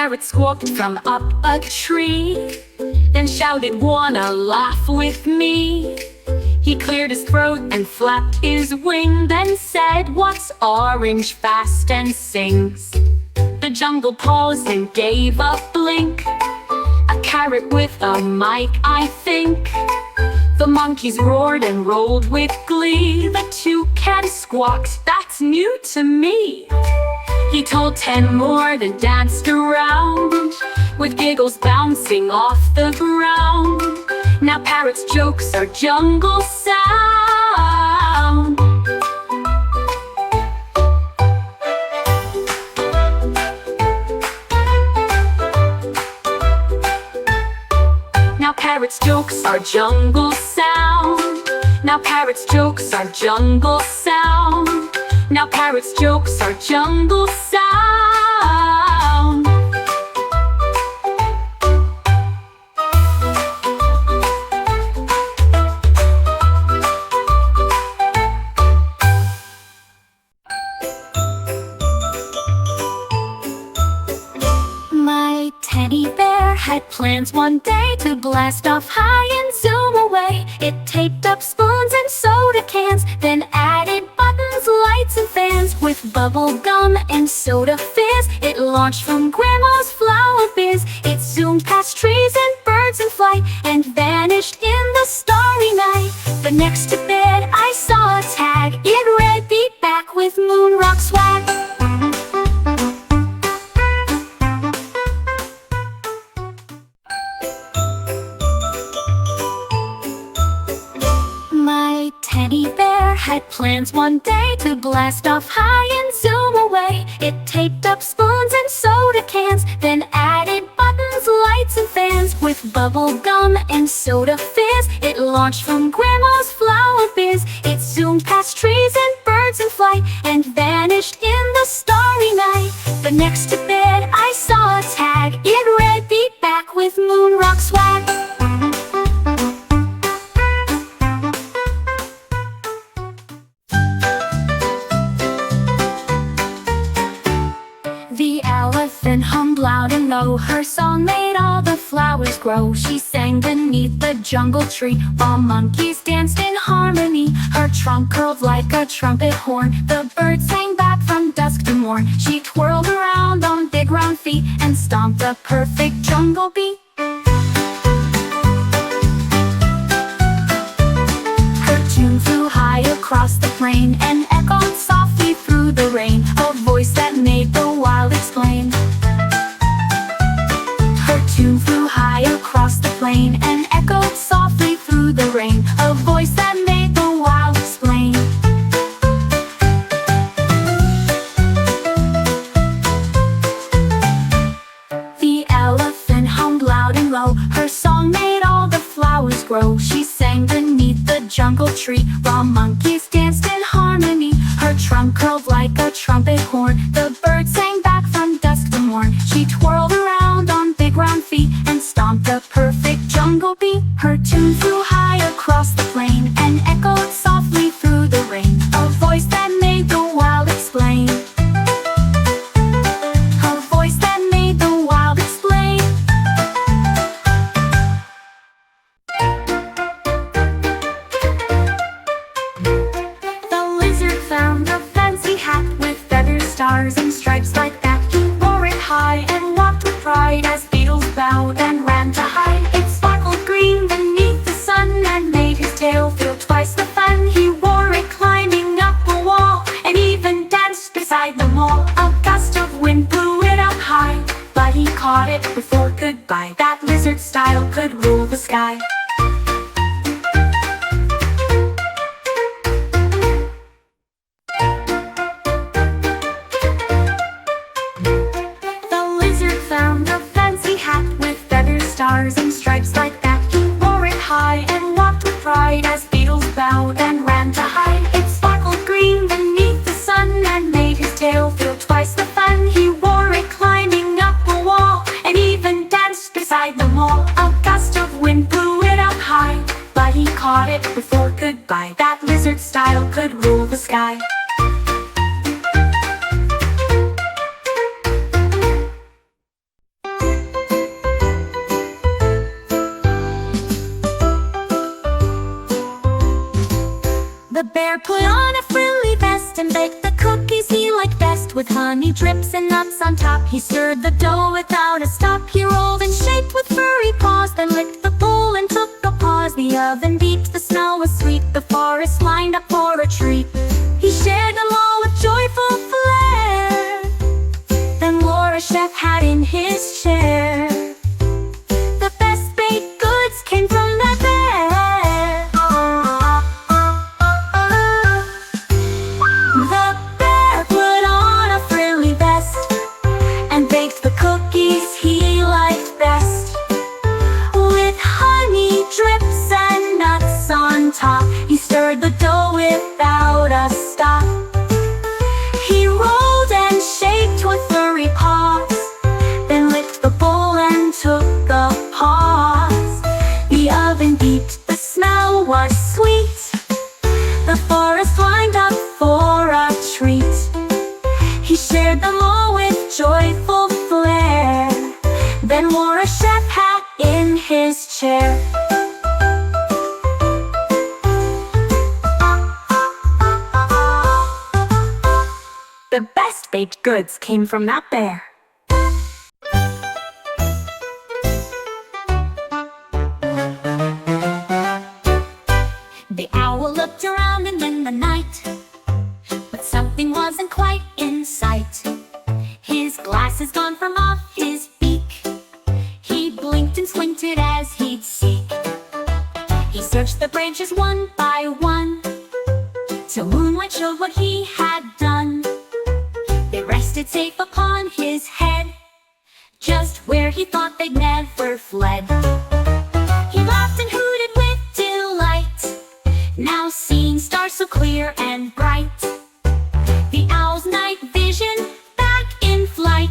parrot squawked from up a tree, then shouted, "Wanna laugh with me?" He cleared his throat and flapped his wing, then said, "What's orange, fast and sings?" The jungle paused and gave a blink. "A carrot with a mic, I think." The monkeys roared and rolled with glee. The toucan squawked, "That's new to me." He told 10 more that danced around, with giggles bouncing off the ground. Now parrots' jokes are jungle sound. Now parrots' jokes are jungle sound. Now parrots' jokes are jungle sound. Now parrots' jokes are jungle sound. My teddy bear had plans one day to blast off high and zoom away. It taped up spoons and soda cans, then added buttons, lights and fans. With bubble gum and soda fizz, it launched from Grandma's flower biz. It zoomed past trees and birds in flight, and vanished in the starry night. But next to bed I saw a tag. It read, "Be back with moon rock swag." My teddy bear had plans one day to blast off high and zoom away. It taped up spoons and soda cans, then added buttons, lights and fans. With bubble gum and soda fizz, it launched from Grandma's flower biz. It zoomed past trees and birds in flight, and vanished in the starry night. But next to bed I saw a tag. It read, "Be back with moon rock swag." The elephant hummed loud and low. Her song made all the flowers grow. She sang beneath the jungle tree, while monkeys danced in harmony. Her trunk curled like a trumpet horn. The birds sang back from dusk to morn. She twirled around on big round feet, and stomped a perfect jungle beat. Her tune flew high across the plain, and echoed softly through the rain. A voice that made the wild explain. Her tune flew high across the plain, and echoed softly through the rain. A voice that made the wild explain. The elephant hummed loud and low. Her song made all the flowers grow. She sang beneath the jungle tree, while monkeys danced in harmony. Her trunk curled like a trumpet horn. The birds sang back from dusk to morn. She twirled around on big round feet, and stomped a perfect jungle beat. Her tune flew high across the plain, and echoed softly through the rain. A voice that made the wild explain. A voice that made the wild explain. The lizard found a fancy hat with feathers, stars and stripes like that. He wore it high and walked with pride, as beetles bowed and ran to hide. It sparkled green beneath the sun, and made his tail feel twice the fun. He wore it climbing up a wall, and even danced beside the mall. A gust of wind blew it up high, but he caught it before goodbye. That lizard style could rule the sky. Found a fancy hat with feathers, stars and stripes like that. He wore it high and walked with pride, as beetles bowed and ran to hide. It sparkled green beneath the sun, and made his tail feel twice the fun. He wore it climbing up a wall, and even danced beside the mall. A gust of wind blew it up high, but he caught it before goodbye. That lizard style could rule the sky. The bear put on a frilly vest and baked the cookies he liked best. With honey drips and nuts on top, he stirred the dough without a stop. He rolled and shaped with furry paws, then licked the bowl and took a pause. The oven beeped, the smell was sweet, the forest lined up for a treat. He shared them all with joyful flair, then wore a chef hat in his chair. The best baked goods came from that bear. The bear put on a frilly vest and baked the cookies he liked best. With honey drips and nuts on top, he stirred the dough without a stop. He rolled and shaped with furry paws, then licked the bowl and took a pause. The oven beeped, the smell was sweet, the forest lined up for a treat. He shared them all with joyful flair, then wore a chef hat in his chair. The best baked goods came from that bear. The owl looked around and in the night, but something wasn't quite in sight. His glasses gone from off his beak, he blinked and squinted as he'd seek. He searched the branches one by one, till moonlight showed what he had done. They rested safe upon his head, just where he thought they'd never fled. He laughed and hooted with delight, now seeing stars so clear and bright. The owl's night vision back in flight.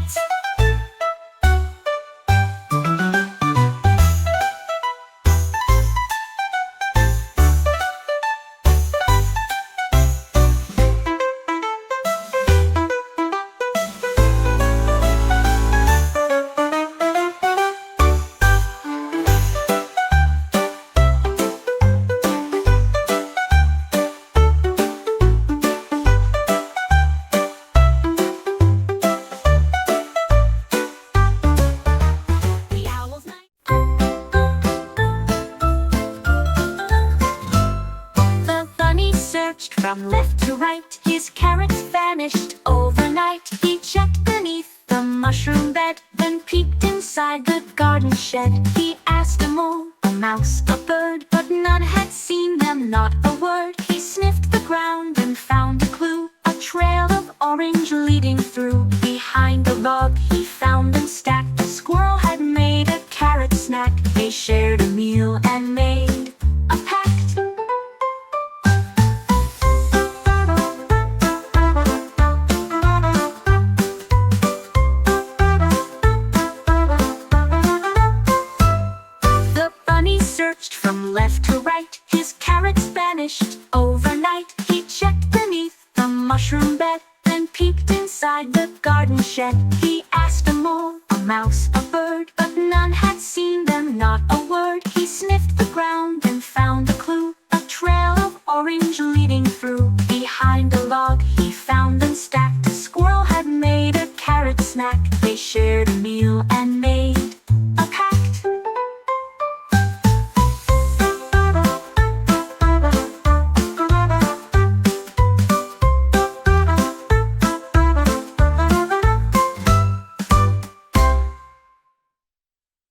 From left to right, his carrots vanished overnight. He checked beneath the mushroom bed, then peeked inside the garden shed. He asked a mole, a mouse, a bird, but none had seen them, not a word. He sniffed the ground and found a clue, a trail of orange leading through. Behind the log he found them stacked. A squirrel had made a carrot snack. They shared a meal and made a pact. From left to right, his carrots vanished overnight. He checked beneath the mushroom bed, then peeked inside the garden shed. He asked a mole, a mouse, a bird, but none had seen them, not a word. He sniffed the ground and found a clue, a trail of orange leading through. Behind a log he found them stacked. A squirrel had made a carrot snack. They shared a meal and made